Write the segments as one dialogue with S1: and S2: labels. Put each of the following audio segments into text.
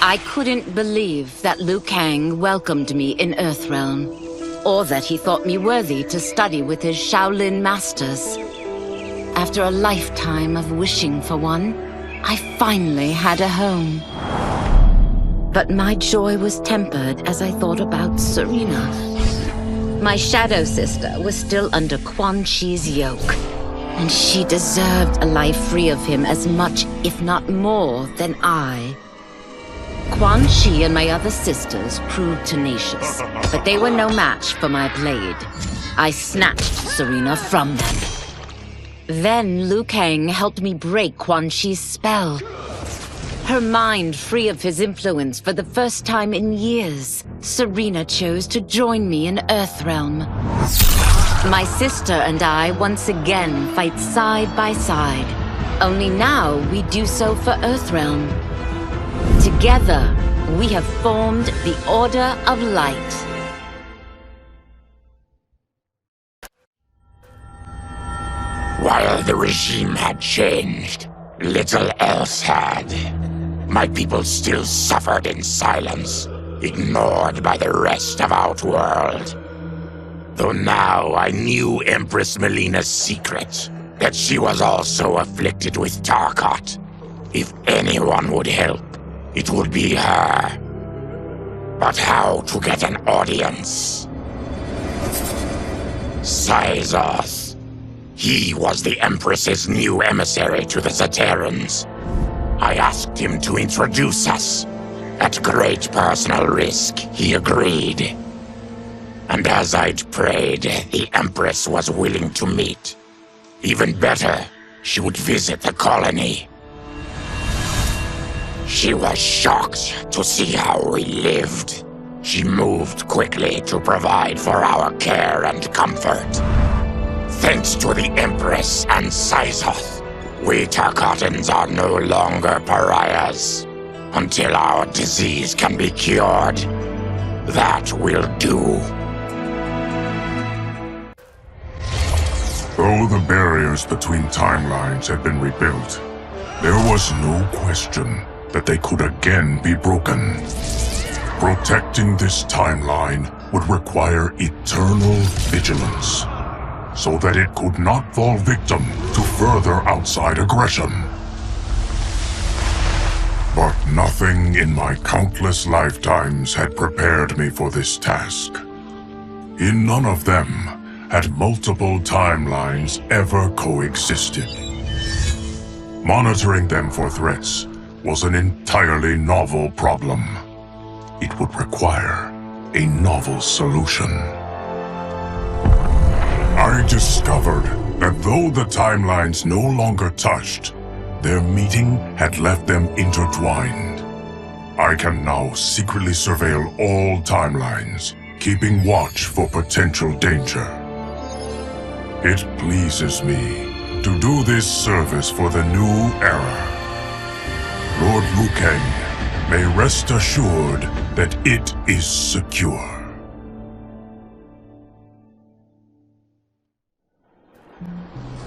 S1: I couldn't believe that Liu Kang welcomed me in Earthrealm, or that he thought me worthy to study with his Shaolin masters. After a lifetime of wishing for one, I finally had a home. But my joy was tempered as I thought about Serena. My shadow sister was still under Quan Chi's yoke, and she deserved a life free of him as much, if not more, than I. Quan Chi and my other sisters proved tenacious, but they were no match for my blade. I snatched Serena from them. Then Liu Kang helped me break Quan Chi's spell. Her mind free of his influence for the first time in years, Serena chose to join me in Earthrealm. My sister and I once again fight side by side, only now we do so for Earthrealm. Together, we have formed the Order of Light.
S2: While the regime had changed, little else had. My people still suffered in silence, ignored by the rest of Outworld. Though now I knew Empress Melina's secret, that she was also afflicted with Tarkat. If anyone would help, it would be her. But how to get an audience? Syzoth. He was the Empress's new emissary to the Zaterrans. I asked him to introduce us. At great personal risk, he agreed. And as I'd prayed, the Empress was willing to meet. Even better, she would visit the colony. She was shocked to see how we lived. She moved quickly to provide for our care and comfort. Thanks to the Empress and Syzoth, we Tarkatans are no longer pariahs. Until our disease can be cured, that will do.
S3: Though the barriers between timelines had been rebuilt, there was no question that they could again be broken. Protecting this timeline would require eternal vigilance, so that it could not fall victim to further outside aggression. But nothing in my countless lifetimes had prepared me for this task. In none of them had multiple timelines ever coexisted. Monitoring them for threats was an entirely novel problem. It would require a novel solution. I discovered that though the timelines no longer touched, their meeting had left them intertwined. I can now secretly surveil all timelines, keeping watch for potential danger. It pleases me to do this service for the new era. Lord Liu Kang may rest assured that it is secure.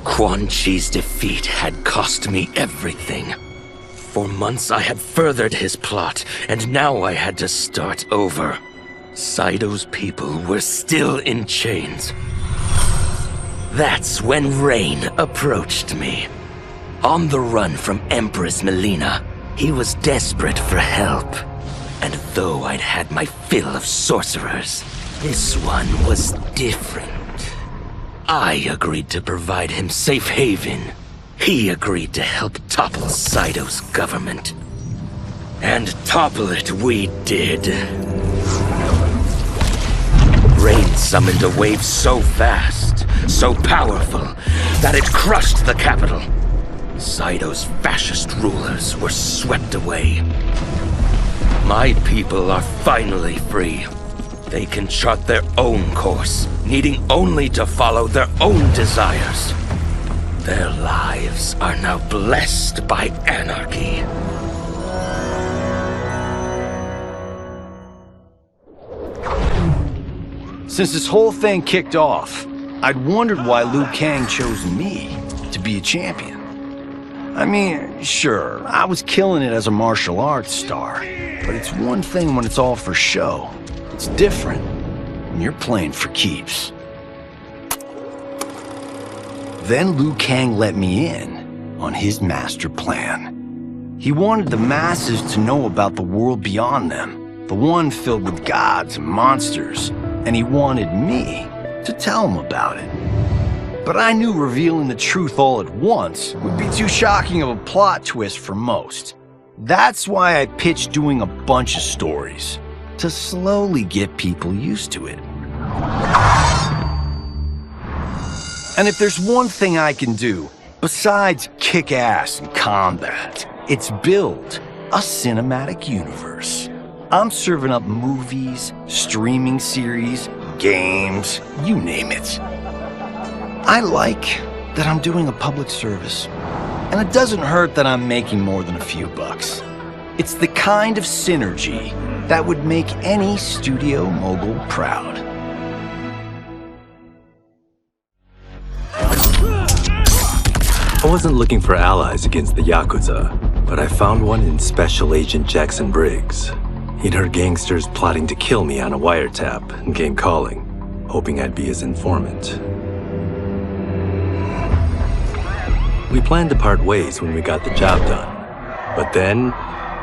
S4: Quan Chi's defeat had cost me everything. For months I had furthered his plot, and now I had to start over. Saito's people were still in chains. That's when Rain approached me. On the run from Empress Melina, he was desperate for help. And though I'd had my fill of sorcerers, this one was different. I agreed to provide him safe haven. He agreed to help topple Saito's government. And topple it we did. Rain summoned a wave so fast, so powerful, that it crushed the capital. Saito's fascist rulers were swept away. My people are finally free. They can chart their own course, needing only to follow their own desires. Their lives are now blessed by anarchy.
S5: Since this whole thing kicked off, I'd wondered why Liu Kang chose me to be a champion. I mean, sure, I was killing it as a martial arts star, but it's one thing when it's all for show. It's different when you're playing for keeps. Then Liu Kang let me in on his master plan. He wanted the masses to know about the world beyond them, the one filled with gods and monsters, and he wanted me to tell them about it. But I knew revealing the truth all at once would be too shocking of a plot twist for most. That's why I pitched doing a bunch of stories, to slowly get people used to it. And if there's one thing I can do, besides kick ass in combat, it's build a cinematic universe. I'm serving up movies, streaming series, games, you name it. I like that I'm doing a public service, and it doesn't hurt that I'm making more than a few bucks. It's the kind of synergy that would make any studio mogul proud.
S6: I wasn't looking for allies against the Yakuza, but I found one in Special Agent Jackson Briggs. He'd heard gangsters plotting to kill me on a wiretap and came calling, hoping I'd be his informant. We planned to part ways when we got the job done. But then,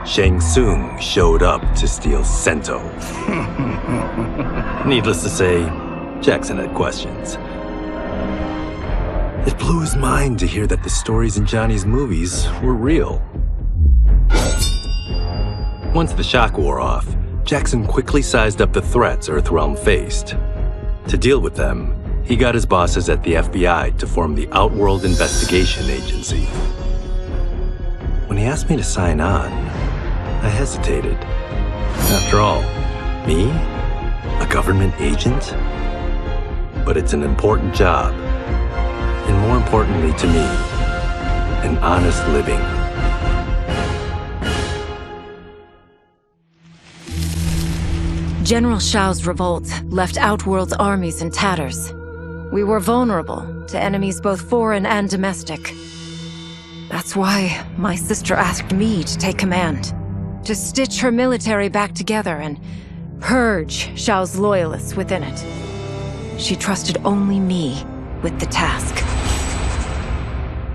S6: Shang Tsung showed up to steal Sento. Needless to say, Jackson had questions. It blew his mind to hear that the stories in Johnny's movies were real. Once the shock wore off, Jackson quickly sized up the threats Earthrealm faced. To deal with them, he got his bosses at the FBI to form the Outworld Investigation Agency. When he asked me to sign on, I hesitated. After all, me? A government agent? But it's an important job. And more importantly to me, an honest living.
S7: General Shao's revolt left Outworld's armies in tatters. We were vulnerable to enemies both foreign and domestic. That's why my sister asked me to take command, to stitch her military back together and purge Shao's loyalists within it. She trusted only me with the task.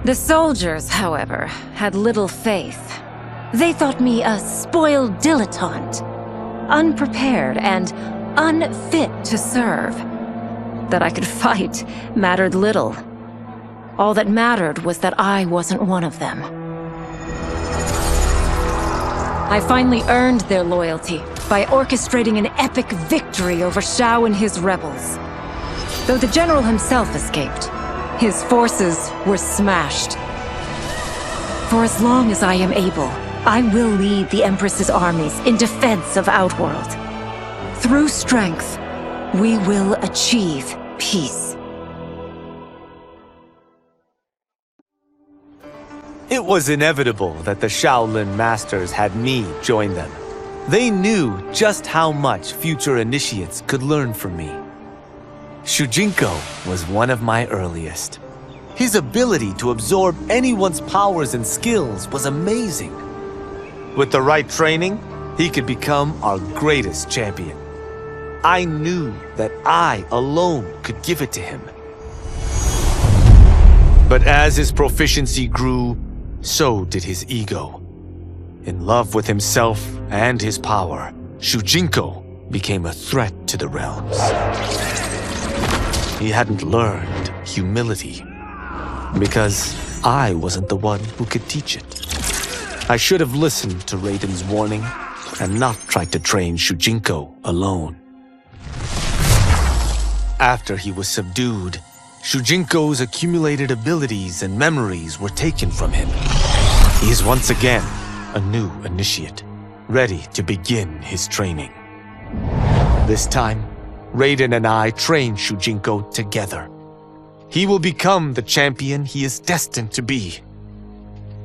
S7: The soldiers, however, had little faith. They thought me a spoiled dilettante, unprepared and unfit to serve. That I could fight mattered little. All that mattered was that I wasn't one of them. I finally earned their loyalty by orchestrating an epic victory over Shao and his rebels. Though the general himself escaped, his forces were smashed. For as long as I am able, I will lead the Empress's armies in defense of Outworld. Through strength, we will achieve peace.
S8: It was inevitable that the Shaolin Masters had me join them. They knew just how much future initiates could learn from me. Shujinko was one of my earliest. His ability to absorb anyone's powers and skills was amazing. With the right training, he could become our greatest champion. I knew that I alone could give it to him. But as his proficiency grew, so did his ego. In love with himself and his power, Shujinko became a threat to the realms. He hadn't learned humility, because I wasn't the one who could teach it. I should have listened to Raiden's warning and not tried to train Shujinko alone. After he was subdued, Shujinko's accumulated abilities and memories were taken from him. He is once again a new initiate, ready to begin his training. This time, Raiden and I train Shujinko together. He will become the champion he is destined to be.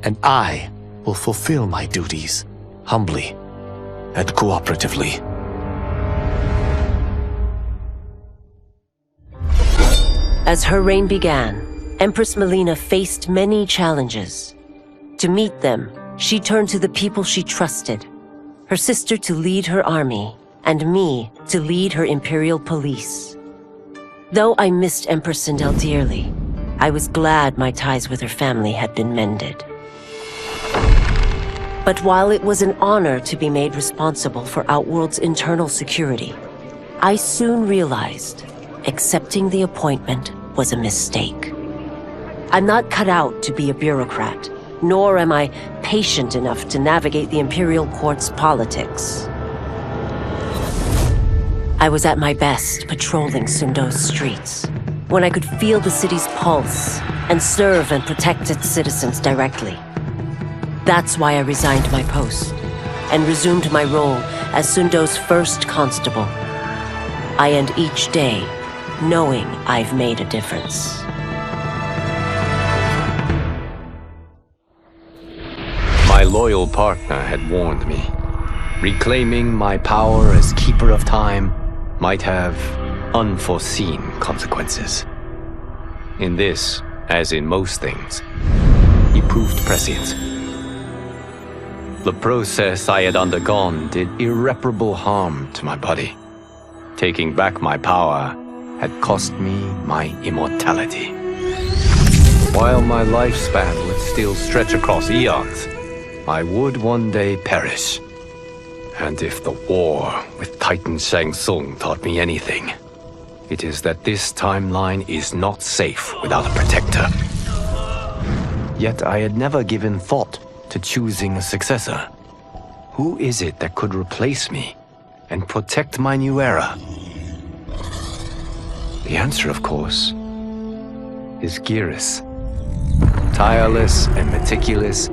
S8: And I will fulfill my duties humbly and cooperatively.
S9: As her reign began, Empress Melina faced many challenges. To meet them, she turned to the people she trusted. Her sister to lead her army, and me to lead her Imperial police. Though I missed Empress Sindel dearly, I was glad my ties with her family had been mended. But while it was an honor to be made responsible for Outworld's internal security, I soon realized accepting the appointment was a mistake. I'm not cut out to be a bureaucrat, nor am I patient enough to navigate the Imperial Court's politics. I was at my best patrolling Sundo's streets, when I could feel the city's pulse and serve and protect its citizens directly. That's why I resigned my post and resumed my role as Sundo's first constable. I end each day knowing I've made a difference.
S6: My loyal partner had warned me. Reclaiming my power as Keeper of Time might have unforeseen consequences. In this, as in most things, he proved prescient. The process I had undergone did irreparable harm to my body. Taking back my power had cost me my immortality. While my lifespan would still stretch across eons, I would one day perish. And if the war with Titan Shang Tsung taught me anything, it is that this timeline is not safe without a protector. Yet I had never given thought to choosing a successor. Who is it that could replace me and protect my new era? The answer, of course, is Geras. Tireless and meticulous,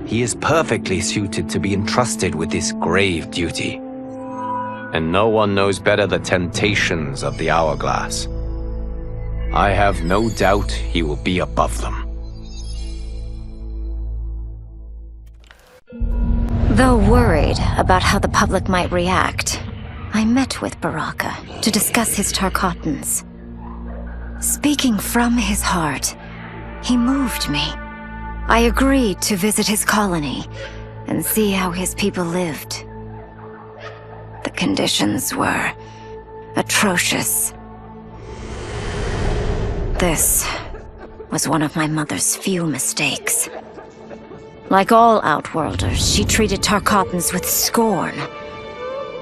S6: he is perfectly suited to be entrusted with this grave duty. And no one knows better the temptations of the hourglass. I have no doubt he will be above them.
S7: Though worried about how the public might react, I met with Baraka to discuss his Tarkatans. Speaking from his heart, he moved me. I agreed to visit his colony and see how his people lived. The conditions were atrocious. This was one of my mother's few mistakes. Like all Outworlders, she treated Tarkatans with scorn.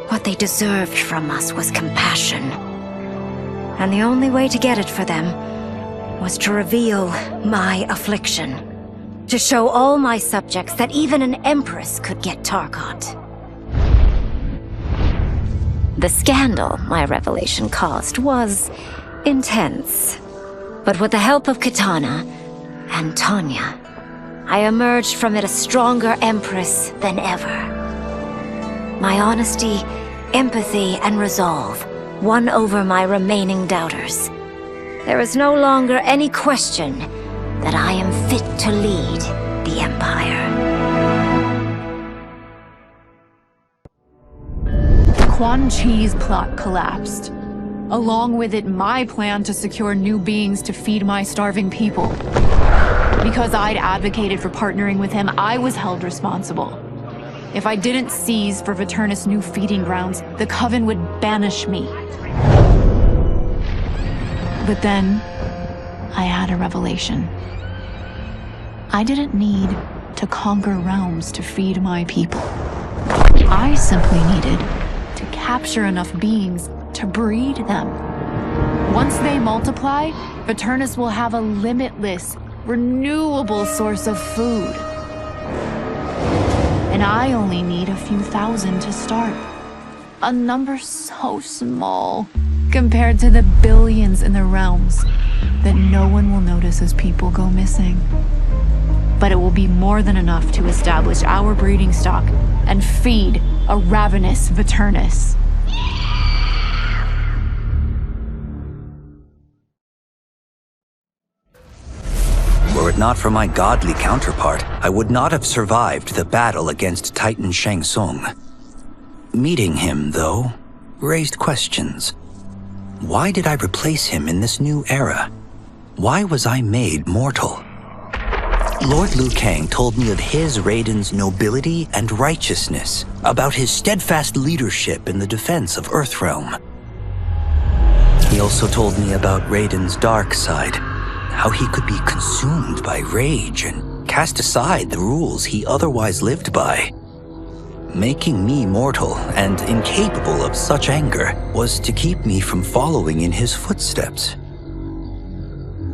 S7: What they deserved from us was compassion. And the only way to get it for them was to reveal my affliction. To show all my subjects that even an empress could get Tarkat. The scandal my revelation caused was intense. But with the help of Kitana and Tanya, I emerged from it a stronger empress than ever. My honesty, empathy, and resolve won over my remaining doubters. There is no longer any question that I am fit to lead the Empire.
S10: Quan Chi's plot collapsed. Along with it, my plan to secure new beings to feed my starving people. Because I'd advocated for partnering with him, I was held responsible. If I didn't seize for Viternus' new feeding grounds, the Coven would banish me. But then, I had a revelation. I didn't need to conquer realms to feed my people. I simply needed to capture enough beings to breed them. Once they multiply, Viternus will have a limitless, renewable source of food. And I only need a few thousand to start. A number so small compared to the billions in the realms that no one will notice as people go missing. But it will be more than enough to establish our breeding stock and feed a ravenous Viternus.
S11: Were it not for my godly counterpart, I would not have survived the battle against Titan Shang Tsung. Meeting him, though, raised questions. Why did I replace him in this new era? Why was I made mortal? Lord Liu Kang told me of his Raiden's nobility and righteousness, about his steadfast leadership in the defense of Earthrealm. He also told me about Raiden's dark side, how he could be consumed by rage and cast aside the rules he otherwise lived by. Making me mortal and incapable of such anger was to keep me from following in his footsteps.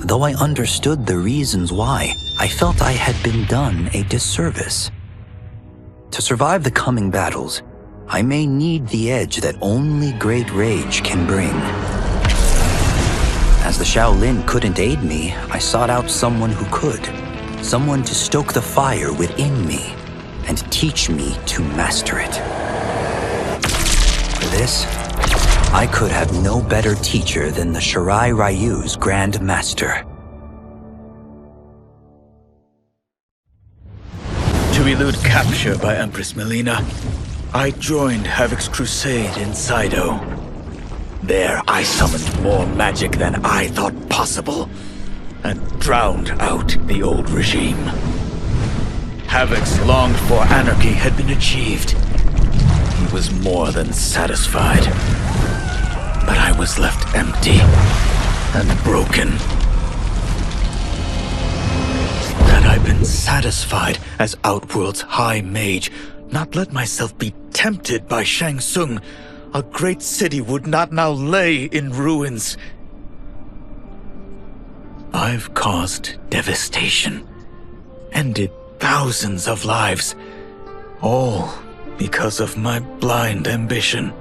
S11: Though I understood the reasons why, I felt I had been done a disservice. To survive the coming battles, I may need the edge that only great rage can bring. As the Shaolin couldn't aid me, I sought out someone who could. Someone to stoke the fire within me and teach me to master it. For this, I could have no better teacher than the Shirai Ryu's Grand Master.
S4: To elude capture by Empress Melina, I joined Havoc's crusade in Saido. There I summoned more magic than I thought possible, and drowned out the old regime. Havoc's longed-for anarchy had been achieved. He was more than satisfied. But I was left empty and broken. Had I been satisfied as Outworld's High Mage, not let myself be tempted by Shang Tsung, a great city would not now lay in ruins. I've caused devastation, ended thousands of lives, all because of my blind ambition.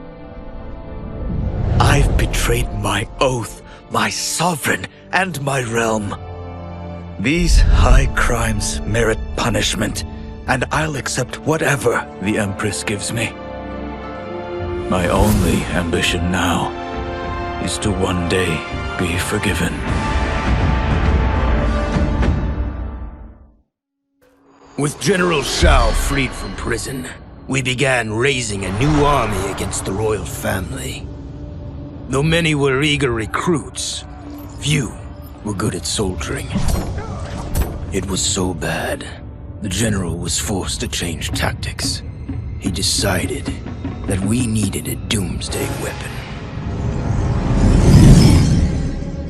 S4: I've betrayed my oath, my sovereign, and my realm. These high crimes merit punishment, and I'll accept whatever the Empress gives me. My only ambition now is to one day be forgiven.
S12: With General Shao freed from prison, we began raising a new army against the royal family. Though many were eager recruits, few were good at soldiering. It was so bad, the general was forced to change tactics. He decided that we needed a doomsday weapon.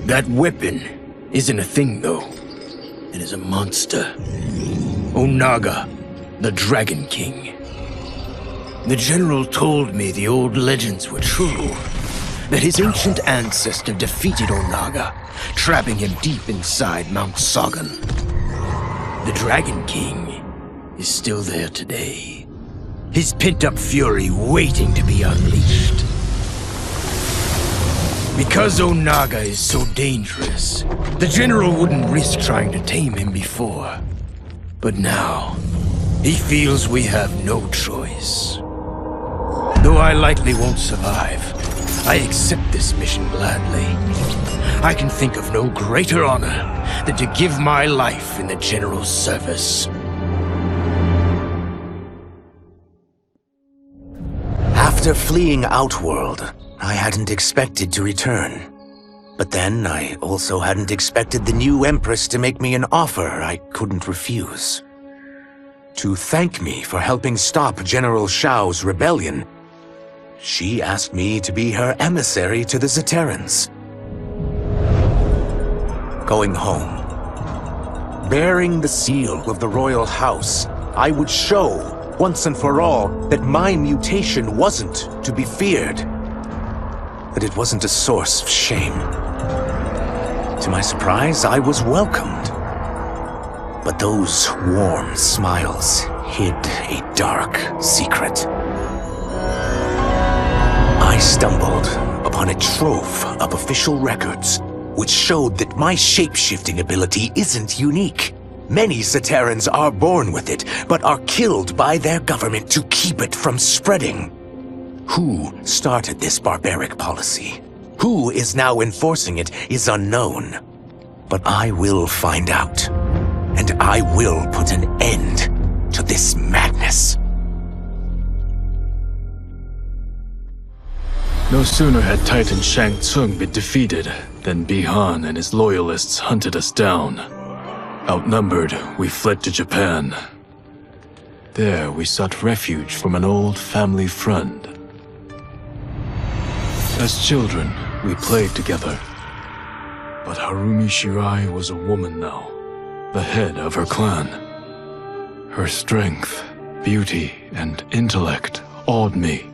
S12: That weapon isn't a thing, though. It is a monster. Onaga, the Dragon King. The general told me the old legends were true, that his ancient ancestor defeated Onaga, trapping him deep inside Mount Sagan. The Dragon King is still there today, his pent-up fury waiting to be unleashed. Because Onaga is so dangerous, the general wouldn't risk trying to tame him before. But now, he feels we have no choice. Though I likely won't survive, I accept this mission gladly. I can think of no greater honor than to give my life in the general's service.
S13: After fleeing Outworld, I hadn't expected to return. But then I also hadn't expected the new Empress to make me an offer I couldn't refuse. To thank me for helping stop General Shao's rebellion, she asked me to be her emissary to the Zaterrans. Going home, bearing the seal of the royal house, I would show, once and for all, that my mutation wasn't to be feared. That it wasn't a source of shame. To my surprise, I was welcomed. But those warm smiles hid a dark secret. I stumbled upon a trove of official records, which showed that my shape-shifting ability isn't unique. Many Zaterrans are born with it, but are killed by their government to keep it from spreading. Who started this barbaric policy? Who is now enforcing it is unknown. But I will find out, and I will put an end to this madness.
S6: No sooner had Titan Shang Tsung been defeated than Bihan and his loyalists hunted us down. Outnumbered, we fled to Japan. There, we sought refuge from an old family friend. As children, we played together. But Harumi Shirai was a woman now, the head of her clan. Her strength, beauty, and intellect awed me.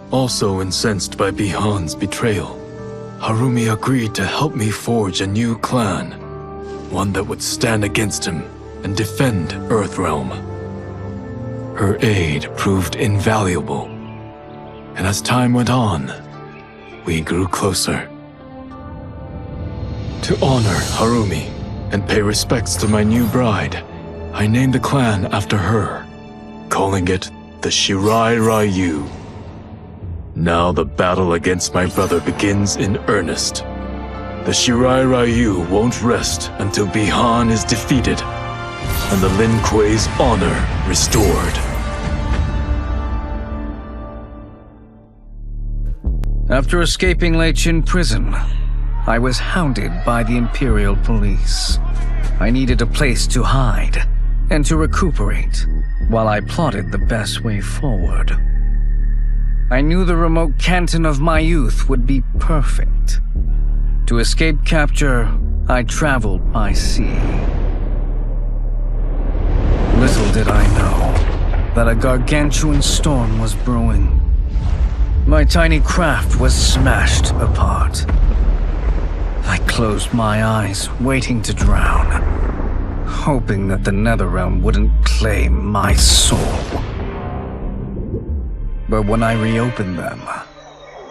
S6: Also incensed by Bihan's betrayal, Harumi agreed to help me forge a new clan, one that would stand against him and defend Earthrealm. Her aid proved invaluable, and as time went on, we grew closer. To honor Harumi and pay respects to my new bride, I named the clan after her, calling it the Shirai Ryu. Now the battle against my brother begins in earnest. The Shirai Ryu won't rest until Bihan is defeated and the Lin Kuei's honor restored.
S14: After escaping Lei Chin prison, I was hounded by the Imperial Police. I needed a place to hide and to recuperate while I plotted the best way forward. I knew the remote canton of my youth would be perfect. To escape capture, I traveled by sea. Little did I know that a gargantuan storm was brewing. My tiny craft was smashed apart. I closed my eyes, waiting to drown, hoping that the Netherrealm wouldn't claim my soul. But when I reopened them,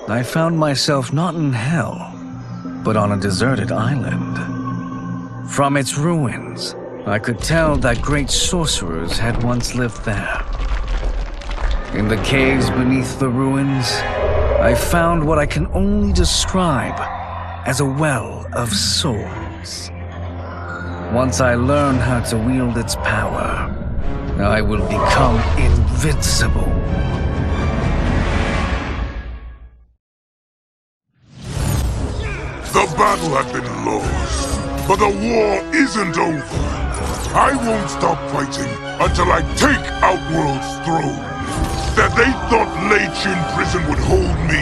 S14: I found myself not in hell, but on a deserted island. From its ruins, I could tell that great sorcerers had once lived there. In the caves beneath the ruins, I found what I can only describe as a well of souls. Once I learn how to wield its power, I will become invincible.
S3: The battle had been lost, but the war isn't over. I won't stop fighting until I take Outworld's throne. That they thought Lei Chin prison would hold me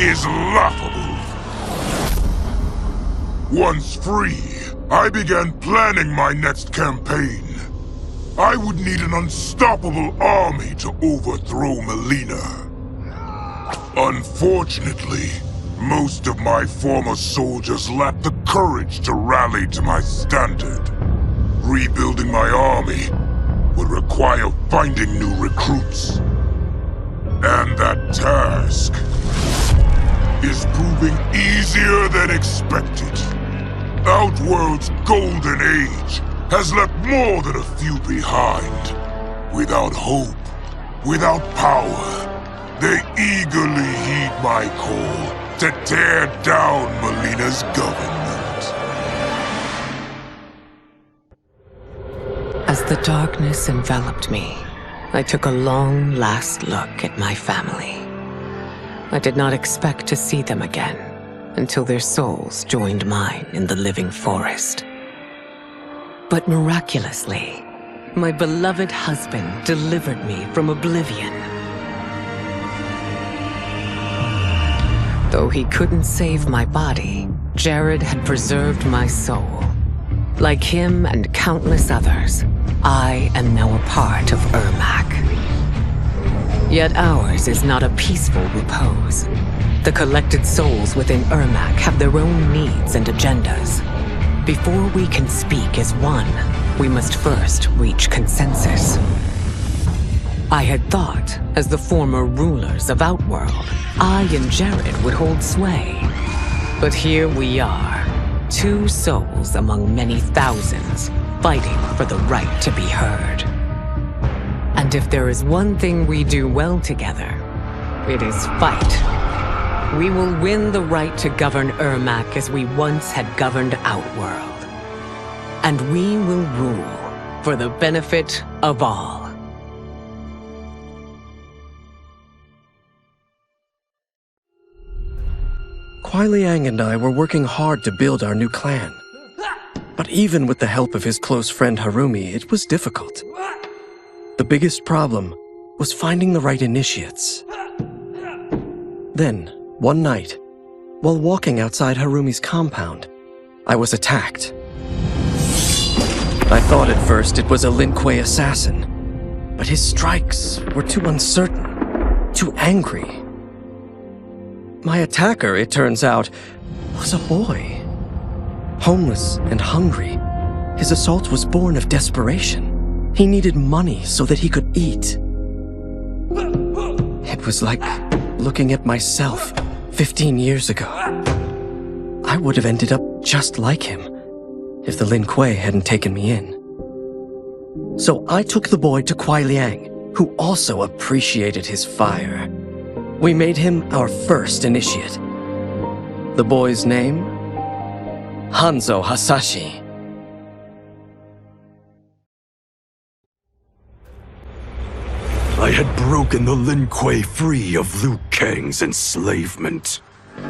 S3: is laughable. Once free, I began planning my next campaign. I would need an unstoppable army to overthrow Melina. Unfortunately, most of my former soldiers lacked the courage to rally to my standard. Rebuilding my army would require finding new recruits. And that task is proving easier than expected. Outworld's golden age has left more than a few behind. Without hope, without power, they eagerly heed my call to tear down Melina's government.
S15: As the darkness enveloped me, I took a long last look at my family. I did not expect to see them again until their souls joined mine in the living forest. But miraculously, my beloved husband delivered me from oblivion. Though he couldn't save my body, Jared had preserved my soul. Like him and countless others, I am now a part of Ermac. Yet ours is not a peaceful repose. The collected souls within Ermac have their own needs and agendas. Before we can speak as one, we must first reach consensus. I had thought, as the former rulers of Outworld, I and Jared would hold sway. But here we are, two souls among many thousands, fighting for the right to be heard. And if there is one thing we do well together, it is fight. We will win the right to govern Ermac as we once had governed Outworld. And we will rule for the benefit of all.
S12: Kuai Liang and I were working hard to build our new clan.
S16: But even with the help of his close friend Harumi, it was difficult. The biggest problem was finding the right initiates. Then, one night, while walking outside Harumi's compound, I was attacked. I thought at first it was a Lin Kuei assassin, but his strikes were too uncertain, too angry. My attacker, it turns out, was a boy. Homeless and hungry, his assault was born of desperation. He needed money so that he could eat. It was like looking at myself 15 years ago. I would have ended up just like him if the Lin Kuei hadn't taken me in. So I took the boy to Kuai Liang, who also appreciated his fire. We made him our first initiate. The boy's name? Hanzo Hasashi.
S17: I had broken the Lin Kuei free of Liu Kang's enslavement.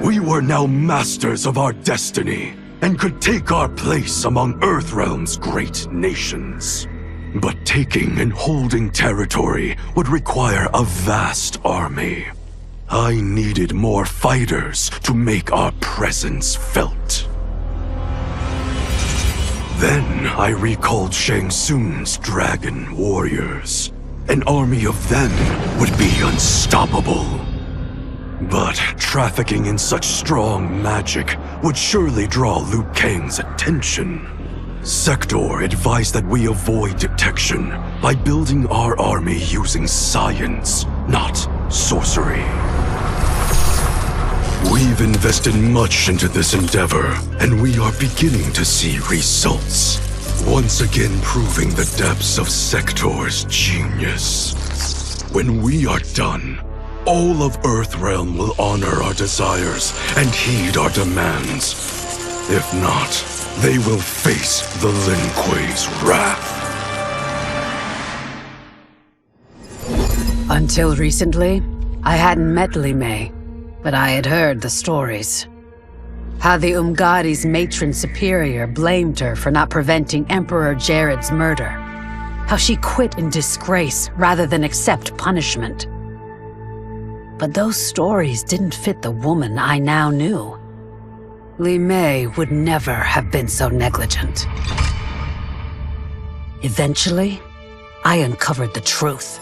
S17: We were now masters of our destiny, and could take our place among Earthrealm's great nations. But taking and holding territory would require a vast army. I needed more fighters to make our presence felt. Then I recalled Shang Tsung's dragon warriors. An army of them would be unstoppable. But trafficking in such strong magic would surely draw Liu Kang's attention. Sector advised that we avoid detection by building our army using science, not sorcery. We've invested much into this endeavor, and we are beginning to see results. Once again proving the depths of Sector's genius. When we are done, all of Earthrealm will honor our desires and heed our demands. If not, they will face the Lin Kuei's wrath.
S18: Until recently, I hadn't met Li Mei, but I had heard the stories. How the Umgadi's matron superior blamed her for not preventing Emperor Jared's murder. How she quit in disgrace rather than accept punishment. But those stories didn't fit the woman I now knew. Li Mei would never have been so negligent. Eventually, I uncovered the truth.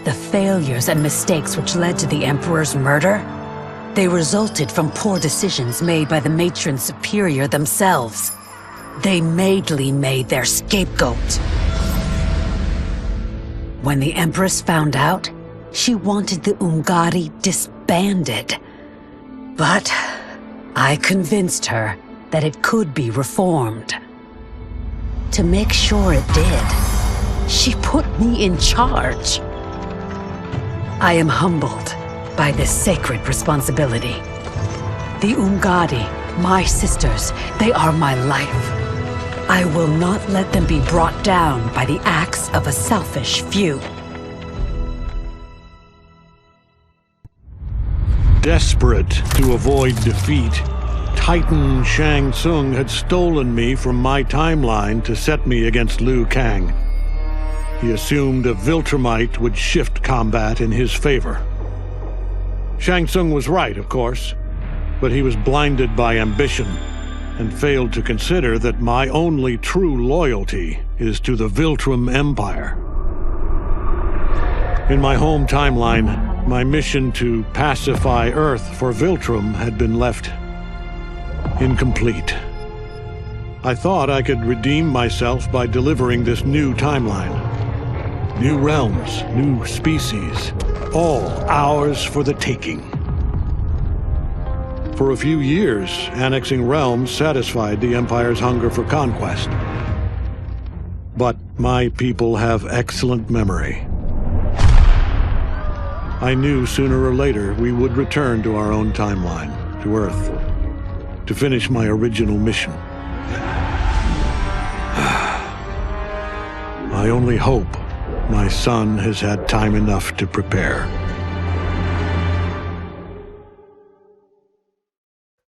S18: The failures and mistakes which led to the Emperor's murder, they resulted from poor decisions made by the matron superior themselves. They made Li Mei their scapegoat. When the Empress found out, she wanted the Umgadi disbanded. But I convinced her that it could be reformed. To make sure it did, she put me in charge. I am humbled by this sacred responsibility. The Umgadi, my sisters, they are my life. I will not let them be brought down by the acts of a selfish few.
S19: Desperate to avoid defeat, Titan Shang Tsung had stolen me from my timeline to set me against Liu Kang. He assumed a Viltrumite would shift combat in his favor. Shang Tsung was right, of course, but he was blinded by ambition and failed to consider that my only true loyalty is to the Viltrum Empire. In my home timeline, my mission to pacify Earth for Viltrum had been left incomplete. I thought I could redeem myself by delivering this new timeline. New realms, new species, all ours for the taking. For a few years, annexing realms satisfied the Empire's hunger for conquest. But my people have excellent memory. I knew sooner or later we would return to our own timeline, to Earth, to finish my original mission. I only hope my son has had time enough to prepare.